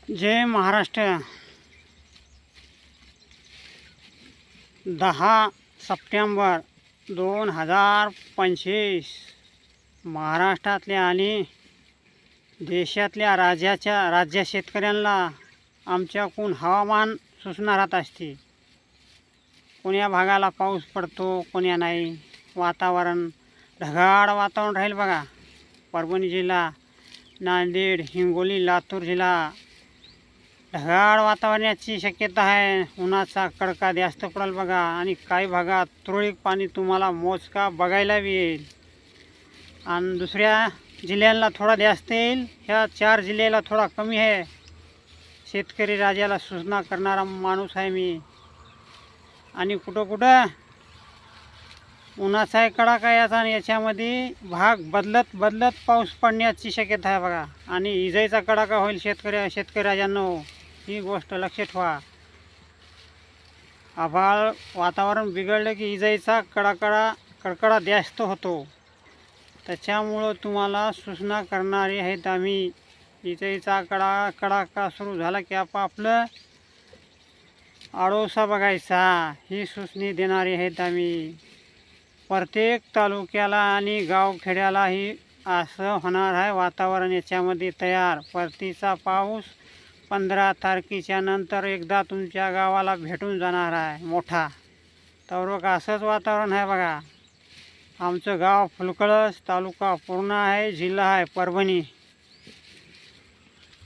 जय Maharashtra. 10 September 2025 महाराष्ट्रातल्या आणि देशातल्या राज्य शेतकऱ्यांना आमच्याकडून हवामान सूचना राहत असते। कोण्या भागाला पाऊस पडतो, कोण्या नाही। वातावरण ढगाळ वातावरण राहील बघा। परभणी जिल्हा, नांदेड, हिंगोली, लातूर जिल्हा ढगाळ वातावरणाची शक्यता आहे। उन्हाचा कडका जास्त पडेल बघा आणि काही भागात तुरळक पाणी तुम्हाला मोजका बघायला येईल आणि दुसऱ्या जिल्ह्यांना थोडा जास्त येईल। ह्या 4 जिल्ह्याला थोडा कमी आहे। शेतकरी राजाला सूचना करणारा माणूस आहे मी। आणि कुठं उन्हाचा कडाका याचा आणि याच्यामध्ये भाग बदलत पाऊस पडण्याची शक्यता आहे बघा। आणि इजाईचा कडाका होईल शेतकरी राजांनो, ही गोष्ट लक्षात ठेवा। आभाळ वातावरण बिघडलं की इजाईचा कडकडा जास्त होतो। त्याच्यामुळं तुम्हाला सूचना करणारे आहेत आम्ही। इजाईचा कडाका सुरू झाला की आपलं आडोसा बघायचा, ही सूचना देणारे आहेत आम्ही। प्रत्येक तालुक्याला आणि गावखेड्यालाही असं होणार आहे वातावरण याच्यामध्ये तयार। परतीचा पाऊस 15 तारखेच्या नंतर एकदा तुमच्या गावाला भेटून जाणार आहे मोठा। तर असंच वातावरण आहे बघा। आमचं गाव फुलकळस, तालुका पूर्णा आहे, जिल्हा आहे परभणी।